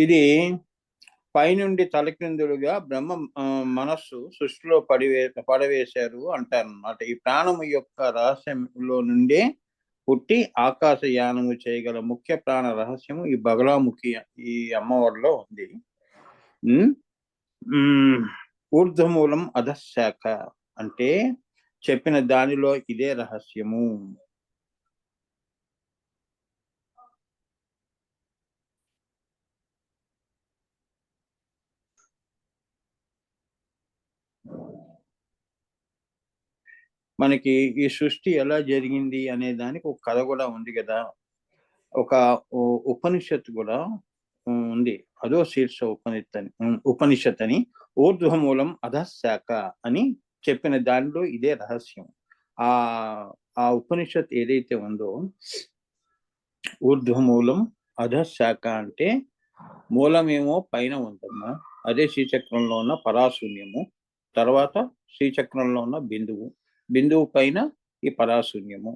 ఇది పైనుండి తలక్రిందులుగా బ్రహ్మ మనస్సు సృష్టిలో పడవేశారు అంటారన్నమాట. ఈ ప్రాణము యొక్క రహస్యంలో నుండే పుట్టి ఆకాశయానము చేయగల ముఖ్య ప్రాణ రహస్యము ఈ బగలాముఖి ఈ అమ్మవారిలో ఉంది. ఊర్ధ్వమూలం అధశాఖ అంటే చెప్పిన దానిలో ఇదే రహస్యము. మనకి ఈ సృష్టి ఎలా జరిగింది అనే దానికి ఒక కథ కూడా ఉంది కదా. ఒక ఉపనిషత్తు కూడా ఉంది. అదో శీర్ష ఉపనిషత్ అని ఊర్ధ్వమూలం అధశాఖ అని చెప్పిన దానిలో ఇదే రహస్యం. ఆ ఉపనిషత్ ఏదైతే ఉందో ఊర్ధ్వమూలం అధశాఖ అంటే మూలమేమో పైన ఉందమ్మా, అదే శ్రీచక్రంలో ఉన్న పరాశూన్యము. తర్వాత శ్రీచక్రంలో ఉన్న బిందువు పైన ఈ పరాశూన్యము.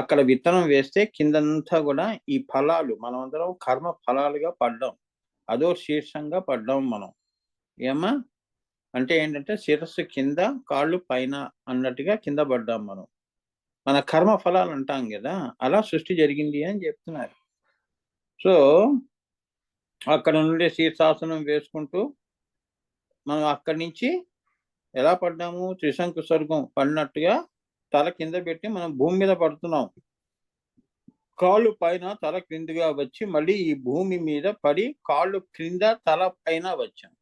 అక్కడ విత్తనం వేస్తే కిందంతా కూడా ఈ ఫలాలు మనమందరం కర్మ ఫలాలుగా పడ్డాం. అదో శీర్షంగా పడ్డాం మనం. ఏమా అంటే ఏంటంటే శిరస్సు కింద కాళ్ళు పైన అన్నట్టుగా కింద పడ్డాం మనం. మన కర్మ ఫలాలు అంటాం కదా, అలా సృష్టి జరిగింది అని చెప్తున్నారు. సో అక్కడ నుండి శీర్షాసనం వేసుకుంటూ మనం అక్కడి నుంచి ఎలా పడ్డాము, త్రిశంకు స్వర్గం పడినట్టుగా తల కింద పెట్టి మనం భూమి మీద పడుతున్నాం. కాళ్ళు పైన తల క్రిందిగా వచ్చి మళ్ళీ ఈ భూమి మీద పడి కాళ్ళు క్రింద తల పైన వచ్చాం.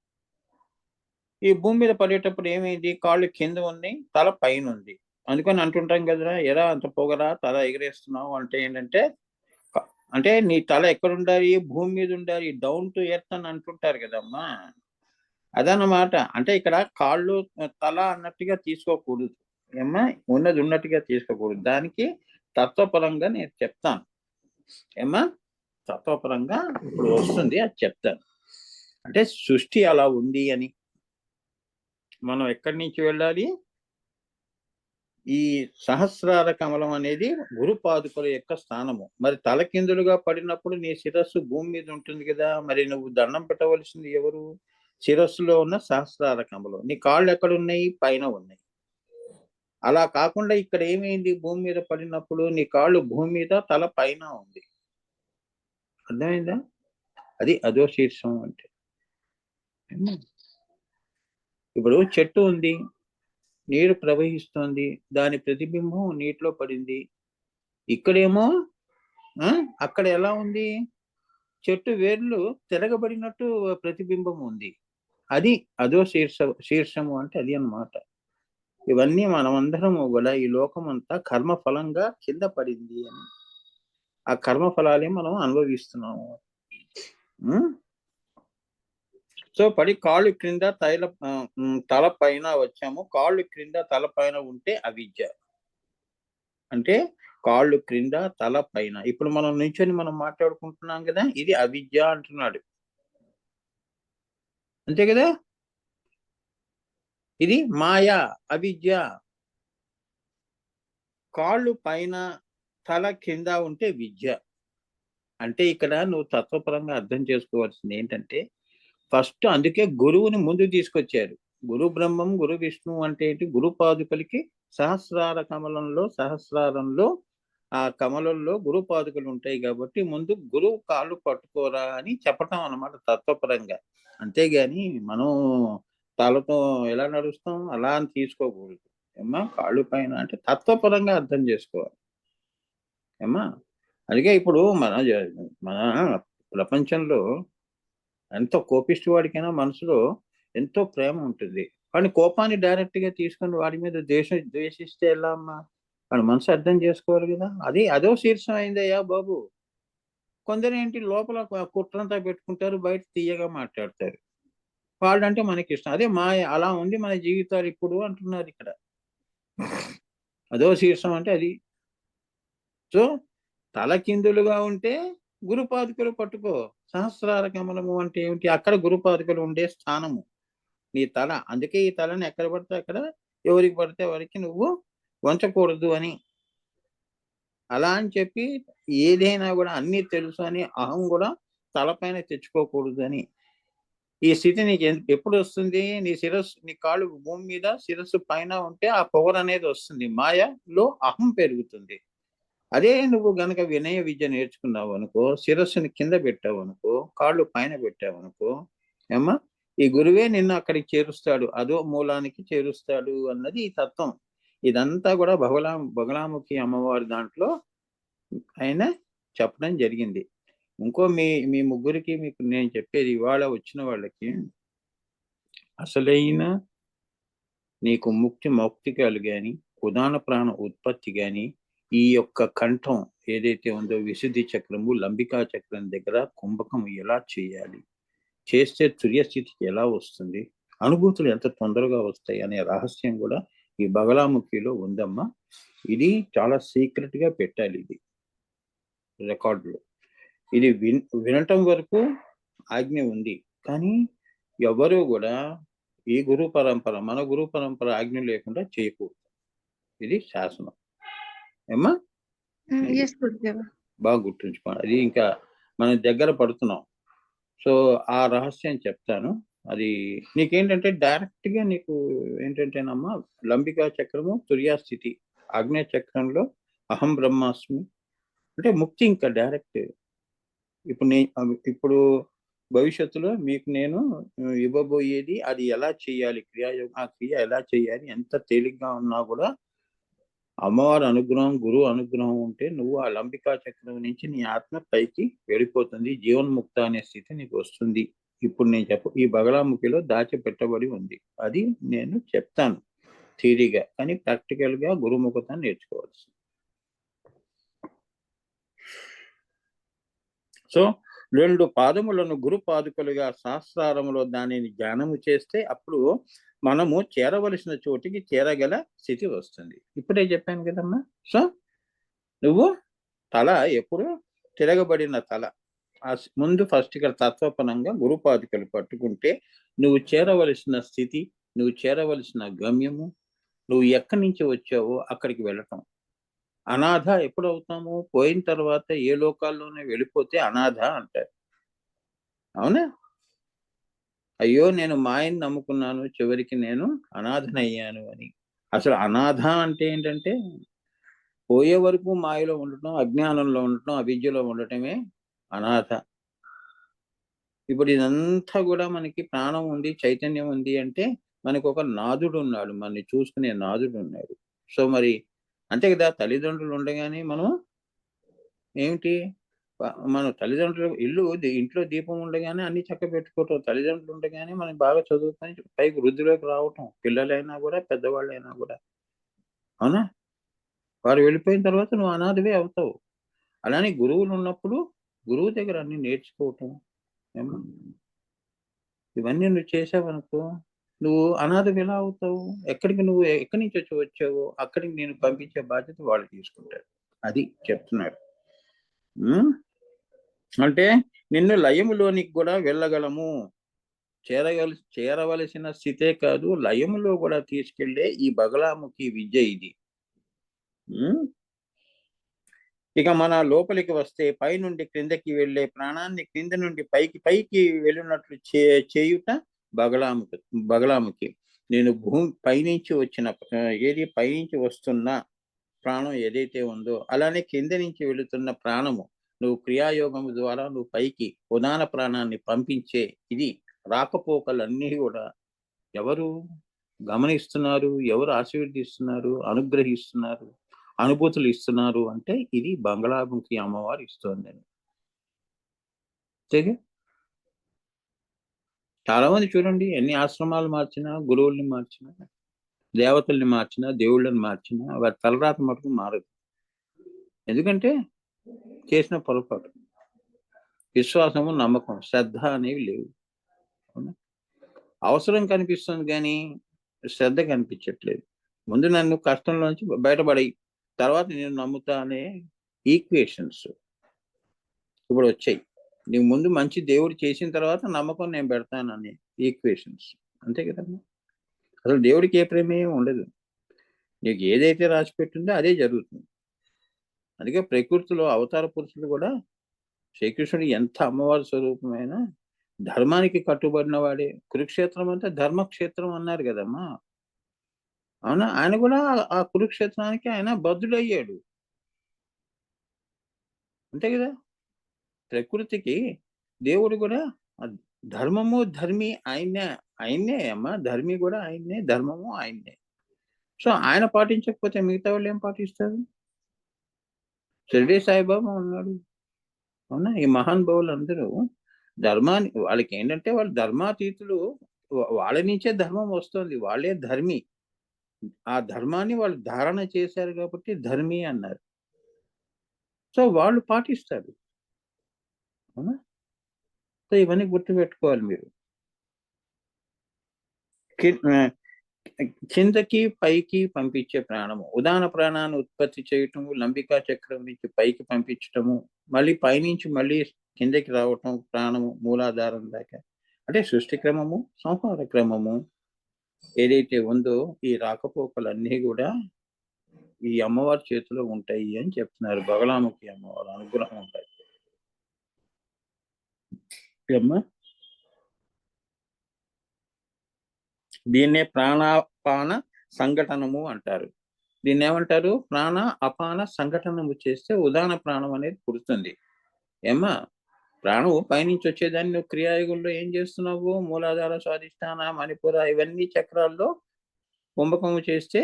ఈ భూమి మీద పడేటప్పుడు ఏమైంది, కాళ్ళు కింద ఉన్నాయి, తల పైన ఉంది. అందుకని అంటుంటాం కదరా, ఎరా అంత పొగరా తల ఎగరేస్తున్నావు అంటే ఏంటంటే, అంటే నీ తల ఎక్కడ ఉండాలి, భూమి మీద ఉండాలి, డౌన్ టు ఎర్త్ అని అంటుంటారు కదమ్మా. అదన్నమాట. అంటే ఇక్కడ కాళ్ళు తల అన్నట్టుగా తీసుకోకూడదు ఏమ్మా, ఉన్నది ఉన్నట్టుగా తీసుకోకూడదు. దానికి తత్వపరంగా నేను చెప్తాను ఏమ్మా, తత్వపరంగా ఇప్పుడు వస్తుంది, అది చెప్తాను. అంటే సృష్టి అలా ఉంది అని. మనం ఎక్కడి నుంచి వెళ్ళాలి, ఈ సహస్రార కమలం అనేది గురుపాదుకల యొక్క స్థానము. మరి తలకిందులుగా పడినప్పుడు నీ శిరస్సు భూమి మీద ఉంటుంది కదా, మరి నువ్వు దండం పెట్టవలసింది ఎవరు, శిరస్సులో ఉన్న సహస్రార కమలం. నీ కాళ్ళు ఎక్కడ ఉన్నాయి, పైన ఉన్నాయి. అలా కాకుండా ఇక్కడ ఏమైంది, భూమి మీద పడినప్పుడు నీ కాళ్ళు భూమి మీద, తల పైన ఉంది. అర్థమైందా? అది అదో శీర్షం అంటే. ఇప్పుడు చెట్టు ఉంది, నీరు ప్రవహిస్తుంది, దాని ప్రతిబింబం నీటిలో పడింది. ఇక్కడేమో అక్కడ ఎలా ఉంది, చెట్టు వేర్లు తిరగబడినట్టు ప్రతిబింబం ఉంది. అది అదో శీర్షము అంటే అది అన్నమాట. ఇవన్నీ మనమందరము కూడా ఈ లోకం అంతా కర్మఫలంగా కింద పడింది అని. ఆ కర్మఫలాలే మనం అనుభవిస్తున్నాము. సో పడి కాళ్ళు క్రింద తల పైన వచ్చాము. కాళ్ళు క్రింద తల పైన ఉంటే అవిద్య. అంటే కాళ్ళు క్రింద తల పైన. ఇప్పుడు మనం నించొని మనం మాట్లాడుకుంటున్నాం కదా, ఇది అవిద్య అంటున్నాడు. అంతే కదా, ఇది మాయా, అవిద్య. కాళ్ళు పైన తల కింద ఉంటే విద్య. అంటే ఇక్కడ నువ్వు తత్వపరంగా అర్థం చేసుకోవాల్సింది ఏంటంటే, ఫస్ట్ అందుకే గురువుని ముందు తీసుకొచ్చారు. గురు బ్రహ్మం గురు విష్ణు అంటే ఏంటి, గురు పాదుకలకి సహస్రారంలో ఆ కమలంలో గురు పాదుకలు ఉంటాయి కాబట్టి ముందు గురువు కాళ్ళు పట్టుకోరా అని చెప్పటం అన్నమాట తత్వపరంగా. అంతేగాని మనం తలతో ఎలా నడుస్తాం అలా అని తీసుకోకూడదు ఏమ్మా. కాళ్ళు పైన అంటే తత్వపరంగా అర్థం చేసుకోవాలి ఏమ్మా. అందుకే ఇప్పుడు మన ప్రపంచంలో ఎంతో కోపిష్టి వాడికైనా మనసులో ఎంతో ప్రేమ ఉంటుంది, కానీ కోపాన్ని డైరెక్ట్ గా తీసుకొని వాడి మీద ద్వేషిస్తే ఎలా అమ్మా, వాడి మనసు అర్థం చేసుకోవాలి కదా. అదో శీర్షం అయిందయ్యా బాబు. కొందరు ఏంటి లోపల కుట్రంతా పెట్టుకుంటారు, బయట తీయగా మాట్లాడతారు. వాళ్ళంటే మనకి ఇష్టం, అదే మాయ. అలా ఉంది మన జీవితాలు ఇప్పుడు అంటున్నారు ఇక్కడ. అదో శీర్షం అంటే అది. సో తలకిందులుగా ఉంటే గురుపాదుకలు పట్టుకో. సహస్రార కమలము అంటే ఏమిటి, అక్కడ గురుపాదుకలు ఉండే స్థానము నీ తల. అందుకే ఈ తలని ఎక్కడ పడితే అక్కడ, ఎవరికి పడితే వారికి నువ్వు వంచకూడదు అని. అలా అని చెప్పి ఏదైనా కూడా అన్ని తెలుసు అని అహం కూడా తలపైన తెచ్చుకోకూడదని. ఈ స్థితి నీకు ఎప్పుడు వస్తుంది? నీ శిరస్సు, నీ కాళ్ళు భూమి మీద, శిరస్సు పైన ఉంటే ఆ పవర్ అనేది వస్తుంది. మాయలో అహం పెరుగుతుంది. అదే నువ్వు గనక వినయ విద్య నేర్చుకున్నావు అనుకో, శిరస్సుని కింద పెట్టావు అనుకో, కాళ్ళు పైన పెట్టావు అనుకో, ఏమ్మా, ఈ గురువే నిన్ను అక్కడికి చేరుస్తాడు, అదో మూలానికి చేరుస్తాడు అన్నది ఈ తత్వం. ఇదంతా కూడా బగలాముఖి అమ్మవారి దాంట్లో ఆయన చెప్పడం జరిగింది. ఇంకో మీ మీ ముగ్గురికి మీకు నేను చెప్పేది, ఇవాళ వచ్చిన వాళ్ళకి అసలైన నీకు మౌక్తికాలు గాని, ఉదాన ప్రాణ ఉత్పత్తి గాని, ఈ యొక్క కంఠం ఏదైతే ఉందో విశుద్ధి చక్రము, లంబికా చక్రం దగ్గర కుంభకం ఎలా చేయాలి, చేస్తే తుర్యస్థితికి ఎలా వస్తుంది, అనుభూతులు ఎంత తొందరగా వస్తాయి అనే రహస్యం కూడా ఈ బగలాముఖిలో ఉందమ్మా. ఇది చాలా సీక్రెట్ గా పెట్టాలి, ఇది రికార్డులో. ఇది వినటం వరకు ఆజ్ఞ ఉంది, కానీ ఎవరు కూడా ఈ గురు పరంపర, మన గురు పరంపర ఆజ్ఞ లేకుండా చేయకూడదు. ఇది శాసనం. ఏమ్మా, బాగా గుర్తుంచుకోండి. అది ఇంకా మనం దగ్గర పడుతున్నాం. సో ఆ రహస్యం చెప్తాను. అది నీకేంటంటే డైరెక్ట్ గా నీకు ఏంటంటేనమ్మా, లంబికా చక్రము, తుర్యాస్థితి, ఆగ్నేయ చక్రంలో అహం బ్రహ్మాస్మి అంటే ముక్తి ఇంకా డైరెక్ట్. ఇప్పుడు భవిష్యత్తులో మీకు నేను ఇవ్వబోయేది, అది ఎలా చేయాలి, క్రియాయోగం, ఆ క్రియ ఎలా చేయాలి, ఎంత తేలిగ్గా ఉన్నా కూడా అమ్మవారి అనుగ్రహం, గురువు అనుగ్రహం ఉంటే నువ్వు ఆ లంబికా చక్రం నుంచి నీ ఆత్మ పైకి వెళ్ళిపోతుంది, జీవన్ముక్త అనే స్థితి నీకు వస్తుంది. ఇప్పుడు నేను ఈ బగలాముఖిలో దాచిపెట్టబడి ఉంది. అది నేను చెప్తాను థియరీగా, కానీ ప్రాక్టికల్ గా గురుముఖత నేర్చుకోవాల్సి. సో 2 పాదములను గురు పాదుకలుగా శాస్త్రారములో దానిని ధ్యానము చేస్తే అప్పుడు మనము చేరవలసిన చోటికి చేరగల స్థితి వస్తుంది. ఇప్పుడే చెప్పాను కదమ్మా. సో నువ్వు తల ఎప్పుడు తిరగబడిన తల, ముందు ఫస్ట్ ఇక్కడ తత్వపరంగా గురుపాదుకలు పట్టుకుంటే నువ్వు చేరవలసిన స్థితి, నువ్వు చేరవలసిన గమ్యము, నువ్వు ఎక్కడి నుంచి వచ్చావో అక్కడికి వెళ్ళటం. అనాథ ఎప్పుడు అవుతాము? పోయిన తర్వాత ఏ లోకాల్లోనే వెళ్ళిపోతే అనాథ అంటారు. అవునా? అయ్యో నేను మాయని నమ్ముకున్నాను, చివరికి నేను అనాథనయ్యాను అని. అసలు అనాథ అంటే ఏంటంటే పోయే వరకు మాయలో ఉండటం, అజ్ఞానంలో ఉండటం, అవిద్యలో ఉండటమే అనాథ. ఇప్పుడు ఇదంతా కూడా మనకి ప్రాణం ఉంది, చైతన్యం ఉంది అంటే మనకు ఒక నాదుడు ఉన్నాడు, మనని చూసుకునే నాదుడు ఉన్నాడు. సో మరి అంతే కదా, తల్లిదండ్రులు ఉండగానే మనం ఏమిటి, మన తల్లిదండ్రులు ఇంట్లో దీపం ఉండగానే అన్ని చక్క పెట్టుకోవటం, తల్లిదండ్రులు ఉండగానే మనం బాగా చదువుకొని పైకి వృద్ధిలోకి రావటం, పిల్లలైనా కూడా పెద్దవాళ్ళైనా కూడా. అవునా? వారు వెళ్ళిపోయిన తర్వాత నువ్వు అనాథవే అవుతావు. అలానే గురువులు ఉన్నప్పుడు గురువు దగ్గర అన్ని నేర్చుకోవటం, ఇవన్నీ నువ్వు చేసావనుకో నువ్వు అనాథవి ఎలా అవుతావు? ఎక్కడి నుంచి వచ్చావో అక్కడికి నేను పంపించే బాధ్యత వాళ్ళు తీసుకుంటారు. అది చెప్తున్నాడు. అంటే నిన్ను లయములోనికి కూడా వెళ్ళగలము, చేరవలసిన స్థితే కాదు, లయములో కూడా తీసుకెళ్లే ఈ బగలాముఖి విద్య ఇది. ఇక మన లోపలికి వస్తే పైనుండి క్రిందకి వెళ్ళే ప్రాణాన్ని క్రింద నుండి పైకి వెళ్ళినట్లు చేయుట బగలాముఖి. నేను భూమి పైనుంచి వచ్చిన పైనుంచి వస్తున్న ప్రాణం ఏదైతే ఉందో, అలానే కింద నుంచి వెళుతున్న ప్రాణము నువ్వు క్రియాయోగం ద్వారా నువ్వు పైకి ఉదాన ప్రాణాన్ని పంపించే ఇది రాకపోకలన్నీ కూడా ఎవరు గమనిస్తున్నారు, ఎవరు ఆశీర్వదిస్తున్నారు, అనుగ్రహిస్తున్నారు, అనుభూతులు ఇస్తున్నారు అంటే ఇది బంగళాముఖి అమ్మవారు ఇస్తోందని. చాలా మంది చూడండి, ఎన్ని ఆశ్రమాలు మార్చినా, గురువుల్ని మార్చినా, దేవతల్ని మార్చినా, దేవుళ్ళని మార్చినా వారి తలరాత మటుకు మారదు. ఎందుకంటే చేసిన పొరపాటు, విశ్వాసము, నమ్మకం, శ్రద్ధ అనేవి లేవు. అవసరం కనిపిస్తుంది కానీ శ్రద్ధ కనిపించట్లేదు. ముందు నన్ను కష్టంలోంచి బయటపడి తర్వాత నేను నమ్ముతా అనే ఈక్వేషన్స్ ఇప్పుడు వచ్చాయి. నీకు ముందు మంచి దేవుడు చేసిన తర్వాత నమ్మకం నేను పెడతానని ఈక్వేషన్స్. అంతే కదమ్మా. అసలు దేవుడికి ఏ ప్రేమ ఉండదు. నీకు ఏదైతే రాసి పెట్టిందో అదే జరుగుతుంది. అందుకే ప్రకృతిలో అవతార పురుషులు కూడా శ్రీకృష్ణుడు ఎంత అమ్మవారి స్వరూపమైనా ధర్మానికి కట్టుబడిన వాడే. కురుక్షేత్రం అంటే ధర్మక్షేత్రం అన్నారు కదమ్మా. అవునా? ఆయన కూడా ఆ కురుక్షేత్రానికి ఆయన బద్ధుడయ్యాడు. అంతే కదా. ప్రకృతికి దేవుడు కూడా ధర్మము ధర్మి ఆయన్నే. ఆయన్నే అమ్మా. ధర్మి కూడా ఆయన్నే, ధర్మము ఆయన్నే. సో ఆయన పాటించకపోతే మిగతా వాళ్ళు ఏం పాటిస్తారు? షిరిడి సాయిబాబా ఉన్నాడు. అవునా? ఈ మహానుభావులు అందరూ ధర్మాన్ని వాళ్ళకి ఏంటంటే వాళ్ళు ధర్మాతీతులు. వాళ్ళ నుంచే ధర్మం వస్తుంది. వాళ్ళే ధర్మి. ఆ ధర్మాన్ని వాళ్ళు ధారణ చేశారు కాబట్టి ధర్మి అన్నారు. సో వాళ్ళు పాటిస్తారు. అవునా? సో ఇవన్నీ గుర్తుపెట్టుకోవాలి మీరు. కిందకి పైకి పంపించే ప్రాణము. ఉదాహరణ ప్రాణాన్ని ఉత్పత్తి చేయటము, లంబికా చక్రం నుంచి పైకి పంపించటము, మళ్ళీ పైనుంచి మళ్ళీ కిందకి రావటం ప్రాణము మూలాధారం దాకా. అంటే సృష్టి క్రమము, సంహార క్రమము ఏదైతే ఉందో ఈ రాకపోకలన్నీ కూడా ఈ అమ్మవారి చేతిలో ఉంటాయి అని చెప్తున్నారు. బగలాముఖి అమ్మవారి అనుగ్రహం ఉంటాయి. అమ్మా దీన్నే ప్రాణాపాన సంఘటనము అంటారు. దీన్ని ఏమంటారు? ప్రాణ అపాన సంఘటనము చేస్తే ఉదాహరణ ప్రాణం అనేది పుడుతుంది. ఏమ్మా ప్రాణము పైనుంచి వచ్చేదాన్ని నువ్వు క్రియాయుగుల్లో ఏం చేస్తున్నావు? మూలాధార, స్వాధిష్టాన, మణిపుర ఇవన్నీ చక్రాల్లో కుంభకము చేస్తే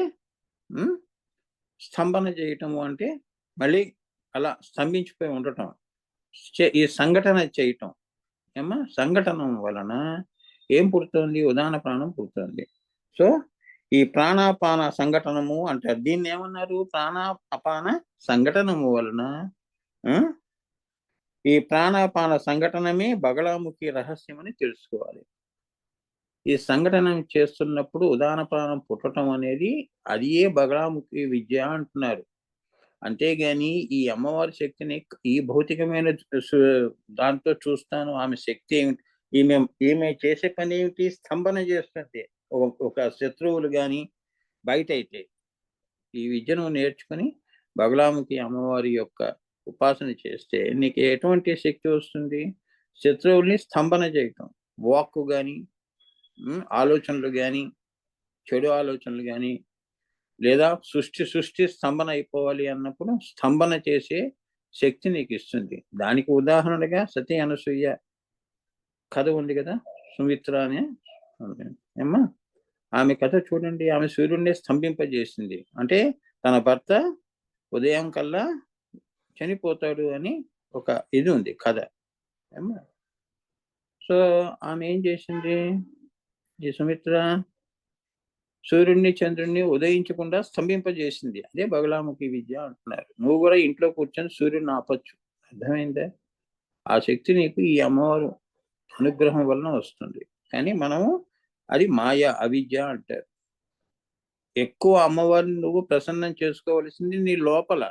స్తంభన చేయటము అంటే మళ్ళీ అలా స్తంభించిపోయి ఉండటం. ఈ సంఘటన చేయటం. ఏమ్మా సంఘటన వలన ఏం పుడుతుంది? ఉదాహరణ ప్రాణం పుడుతుంది. సో ఈ ప్రాణాపాన సంఘటనము అంటారు. దీన్ని ఏమన్నారు? ప్రాణాపాన సంఘటనము వలన ఈ ప్రాణాపాన సంఘటనమే బగళాముఖి రహస్యం అని తెలుసుకోవాలి. ఈ సంఘటన చేస్తున్నప్పుడు ఉదాహరణ ప్రాణం పుట్టడం అనేది అదియే బగళాముఖి విద్య అంటున్నారు. అంతేగాని ఈ అమ్మవారి శక్తిని ఈ భౌతికమైన దాంతో చూస్తాను ఆమె శక్తి ఏమిటి, ఈమె చేసే పని ఏమిటి? స్తంభన చేస్తుంది. ఒక శత్రువులు గాని బయట అయితే ఈ విద్యను నేర్చుకుని బగళాముఖి అమ్మవారి యొక్క ఉపాసన చేస్తే నీకు ఎటువంటి శక్తి వస్తుంది? శత్రువుల్ని స్తంభన చేయటం. వాక్కు గాని ఆలోచనలు గాని చెడు ఆలోచనలు గాని లేదా సృష్టి స్తంభన అయిపోవాలి అన్నప్పుడు స్తంభన చేసే శక్తి నీకు ఇస్తుంది. దానికి ఉదాహరణగా సతీ అనసూయ కథ ఉంది కదా. సుమిత్ర అనే ఏమ్మా ఆమె కథ చూడండి. ఆమె సూర్యుడిని స్తంభింపజేసింది. అంటే తన భర్త ఉదయం కల్లా చనిపోతాడు అని ఒక ఇది ఉంది కథ. ఏమ్మా సో ఆమె ఏం చేసింది? ఈ సుమిత్ర సూర్యుడిని చంద్రుడిని ఉదయించకుండా స్తంభింపజేసింది. అదే బగళాముఖి విద్య అంటున్నారు. నువ్వు కూడా ఇంట్లో కూర్చొని సూర్యుడిని ఆపచ్చు. అర్థమైందా? ఆ శక్తి నీకు ఈ అమ్మవారు అనుగ్రహం వలన వస్తుంది. కానీ మనము అది మాయ, అవిద్య అంటారు. ఎక్కువ అమ్మవారిని నువ్వు ప్రసన్నం చేసుకోవలసింది నీ లోపల.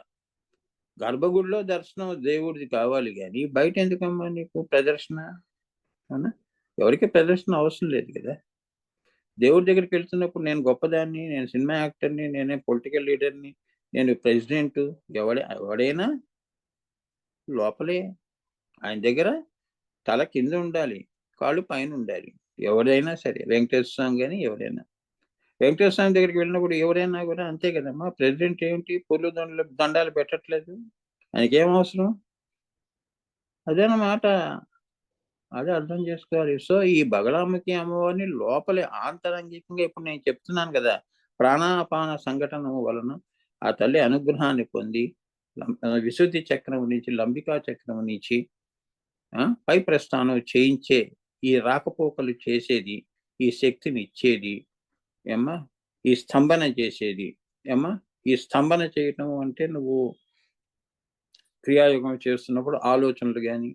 గర్భగుడిలో దర్శనం దేవుడిది కావాలి కానీ బయట ఎందుకమ్మా నీకు ప్రదర్శన? అవునా? ఎవరికి ప్రదర్శన అవసరం లేదు కదా. దేవుడి దగ్గరికి వెళ్తున్నప్పుడు నేను గొప్పదాన్ని, నేను సినిమా యాక్టర్ని, నేనే పొలిటికల్ లీడర్ని, నేను ప్రెసిడెంట్ ఎవడైనా లోపలే. ఆయన దగ్గర తల కింద ఉండాలి, కాళ్ళు పైన ఉండాలి. ఎవరైనా సరే వెంకటేశ్వర స్వామి కానీ ఎవరైనా. వెంకటేశ్వర స్వామి దగ్గరికి వెళ్ళినప్పుడు ఎవరైనా కూడా అంతే కదమ్మా. ప్రెసిడెంట్ ఏమిటి పూలు దండాలు పెట్టట్లేదు? ఆయనకి ఏం అవసరం? అదేనమాట. అదే అర్థం చేసుకోవాలి. సో ఈ బగళాముఖి అమ్మవారిని లోపలే ఆంతరంగికంగా ఇప్పుడు నేను చెప్తున్నాను కదా. ప్రాణాపాన సంఘటన వలన ఆ తల్లి అనుగ్రహాన్ని పొంది విశుద్ధి చక్రం నుంచి లంబికా చక్రం నుంచి పై ప్రస్థానం చేయించే ఈ రాకపోకలు చేసేది, ఈ శక్తిని ఇచ్చేది ఏమ్మా, ఈ స్తంభన చేసేది ఏమ్మా. ఈ స్తంభన చేయటం అంటే నువ్వు క్రియాయోగం చేస్తున్నప్పుడు ఆలోచనలు కానీ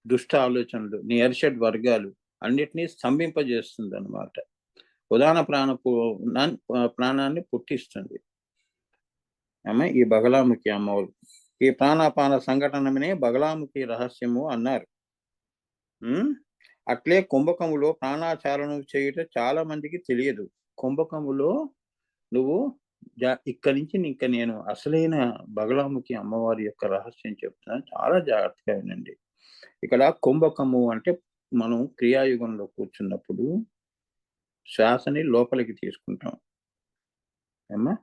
దుష్ట ఆలోచనలు నీ అరిషడ్ వర్గాలు అన్నిటినీ స్తంభింపజేస్తుంది అనమాట. ఉదాహరణ ప్రాణాన్ని పుట్టిస్తుంది అమ్మ ఈ బగళాముఖి అమ్మవారు. ఈ ప్రాణాపాన సంఘటననే బగళాముఖి రహస్యము అన్నారు. అట్లే కుంభకములో ప్రాణాచారణం చేయటం చాలా మందికి తెలియదు. కుంభకములో నువ్వు ఇక్కడి నుంచి నేను అసలైన బగళాముఖి అమ్మవారి యొక్క రహస్యం చెప్తున్నాను, చాలా జాగ్రత్తగా వినండి. ఇక్కడ కుంభకము అంటే మనం క్రియాయుగంలో కూర్చున్నప్పుడు శ్వాసని లోపలికి తీసుకుంటాం. ఏమ్మా?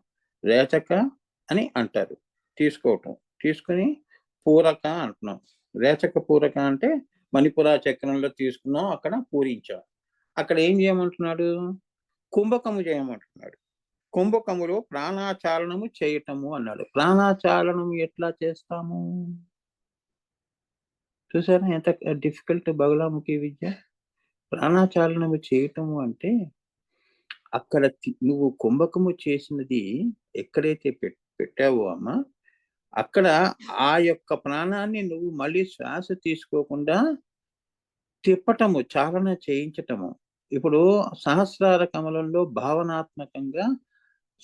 రేచక అని అంటారు. తీసుకోవటం. తీసుకొని పూరక అంటున్నాం. రేచక పూరక అంటే మణిపుర చక్రంలో తీసుకున్నాం, అక్కడ పూరించాం. అక్కడ ఏం చేయమంటున్నాడు? కుంభకము చేయమంటున్నాడు. కుంభకములో ప్రాణాచాలనము చేయటము అన్నాడు. ప్రాణాచాలనము ఎట్లా చేస్తాము? చూసారా ఎంత డిఫికల్ట్ బగలాముఖి విద్య? ప్రాణాచాలనము చేయటము అంటే అక్కడ నువ్వు కుంభకము చేసినది ఎక్కడైతే పెట్టావో అమ్మా, అక్కడ ఆ యొక్క ప్రాణాన్ని నువ్వు మళ్ళీ శ్వాస తీసుకోకుండా తిప్పటము, చాలన చేయించటము. ఇప్పుడు సహస్రార కమలంలో భావనాత్మకంగా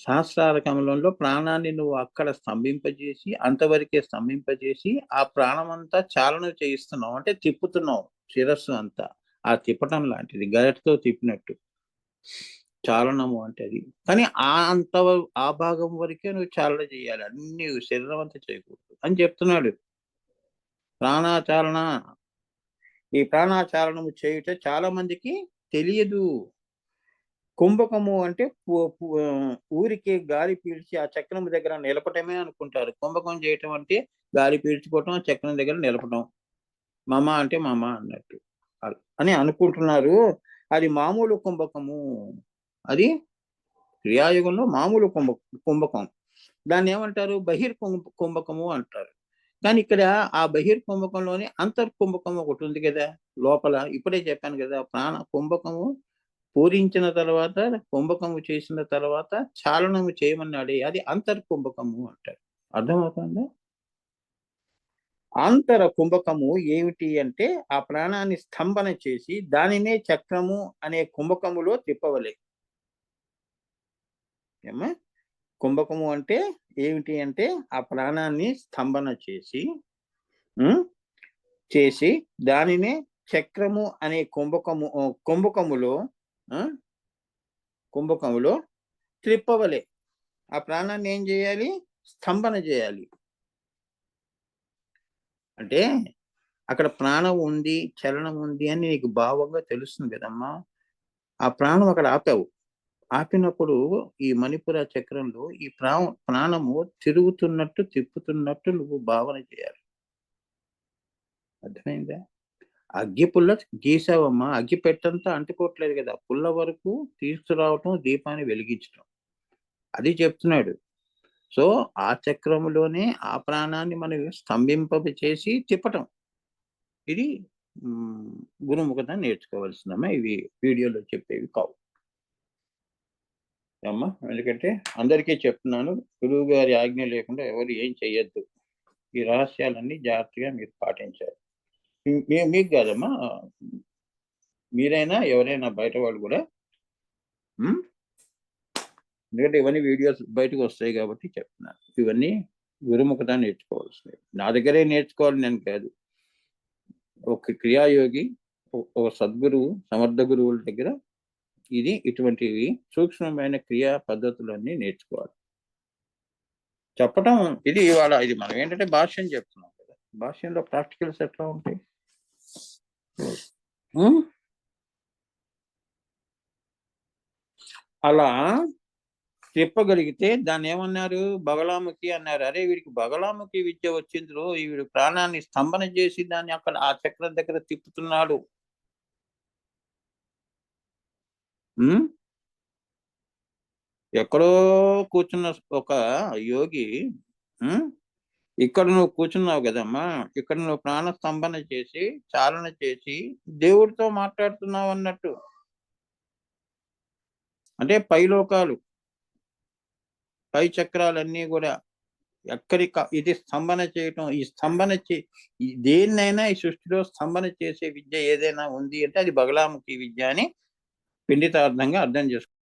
సహస్రార కమలంలో ప్రాణాన్ని నువ్వు అక్కడ స్తంభింపజేసి, అంతవరకే స్తంభింపజేసి ఆ ప్రాణమంతా చాలన చేయిస్తున్నావు. అంటే తిప్పుతున్నావు శిరస్సు అంతా. ఆ తిప్పటం లాంటిది, గరిటతో తిప్పినట్టు చాలనము అంటే అది. కానీ ఆ భాగం వరకే నువ్వు చాలన చేయాలి, అన్ని శరీరం అంతా చేయకూడదు అని చెప్తున్నాడు. ప్రాణాచాలన, ఈ ప్రాణాచాలనము చేయుట చాలా మందికి తెలియదు. కుంభకము అంటే ఊరికే గాలి పీల్చి ఆ చక్రం దగ్గర నిలపటమే అనుకుంటారు. కుంభకం చేయటం అంటే గాలి పీల్చుకోవటం, చక్రం దగ్గర నిలపటం. మమ అంటే మమ అన్నట్టు అని అనుకుంటున్నారు. అది మామూలు కుంభకము. అది క్రియాయుగంలో మామూలు కుంభకం. దాన్ని ఏమంటారు? కుంభకము అంటారు. కానీ ఇక్కడ ఆ కుంభకంలోనే అంతర్కుంభకం ఒకటి ఉంది కదా లోపల. ఇప్పుడే చెప్పాను కదా, ప్రాణ కుంభకము పూరించిన తర్వాత, కుంభకము చేసిన తర్వాత చాలనము చేయమన్నాడే, అది అంతర్కుంభకము అంటారు. అర్థమవుతుందా? అంతర కుంభకము ఏమిటి అంటే ఆ ప్రాణాన్ని స్తంభన చేసి దానినే చక్రము అనే కుంభకములో తిప్పవలే. ఏమా? కుంభకము అంటే ఏమిటి అంటే ఆ ప్రాణాన్ని స్తంభన చేసి దానినే చక్రము అనే కుంభకములో త్రిప్పవలే. ఆ ప్రాణాన్ని ఏం చేయాలి? స్తంభన చేయాలి. అంటే అక్కడ ప్రాణం ఉంది, చలనం ఉంది అని నీకు భావంగా తెలుస్తుంది కదమ్మా. ఆ ప్రాణం అక్కడ ఆపావు. ఆపినప్పుడు ఈ మణిపుర చక్రంలో ఈ ప్రాణము తిరుగుతున్నట్టు, తిప్పుతున్నట్టు నువ్వు భావన చేయాలి. అర్థమైందా? అగ్గి పుల్ల గీసావమ్మా, అగ్గి పెట్టంతా అంటుకోవట్లేదు కదా, పుల్ల వరకు తీసుకురావటం, దీపాన్ని వెలిగించటం, అది చెప్తున్నాడు. సో ఆ చక్రములోనే ఆ ప్రాణాన్ని మనం చేసి తిప్పటం. ఇది గురుముఖత నేర్చుకోవాల్సిందమ్మా. ఇవి వీడియోలో చెప్పేవి కావు అమ్మా. ఎందుకంటే అందరికీ చెప్తున్నాను, గురువు గారి ఆజ్ఞ లేకుండా ఎవరు ఏం చెయ్యొద్దు. ఈ రహస్యాలన్నీ జాగ్రత్తగా మీరు పాటించాలి. మీకు కాదమ్మా, మీరైనా ఎవరైనా బయట వాళ్ళు కూడా. ఎందుకంటే ఇవన్నీ వీడియోస్ బయటకు వస్తాయి కాబట్టి చెప్తున్నాను. ఇవన్నీ గురుముఖత నేర్చుకోవాల్సినవి. నా దగ్గరే నేర్చుకోవాలి నేను కాదు. ఒక క్రియాయోగి, ఒక సద్గురువు, సమర్థ గురువుల దగ్గర ఇటువంటివి సూక్ష్మమైన క్రియా పద్ధతులన్నీ నేర్చుకోవాలి. చెప్పటం ఇది ఇవాళ ఇది మనం ఏంటంటే భాష్యం చెప్తున్నాం కదా, భాష్యంలో ప్రాక్టికల్స్ ఎట్లా ఉంటాయి? అలా చెప్పగలిగితే దాన్ని ఏమన్నారు? బగలాముఖి అన్నారు. అరే వీడికి బగలాముఖి విద్య వచ్చిందిలో, వీడు ప్రాణాన్ని స్తంభన చేసి దాన్ని అక్కడ ఆ చక్రం దగ్గర తిప్పుతున్నాడు. ఎక్కడో కూర్చున్న ఒక యోగి, ఇక్కడ నువ్వు కూర్చున్నావు కదమ్మా, ఇక్కడ నువ్వు ప్రాణ స్తంభన చేసి చాలన చేసి దేవుడితో మాట్లాడుతున్నావు అన్నట్టు. అంటే పైలోకాలు, పై చక్రాలన్నీ కూడా ఇది స్తంభన చేయటం. ఈ స్తంభన దేన్నైనా ఈ సృష్టిలో స్తంభన చేసే విద్య ఏదైనా ఉంది అంటే అది బగలాముఖి విద్య అని పిండితార్థంగా అర్థం చేసుకో.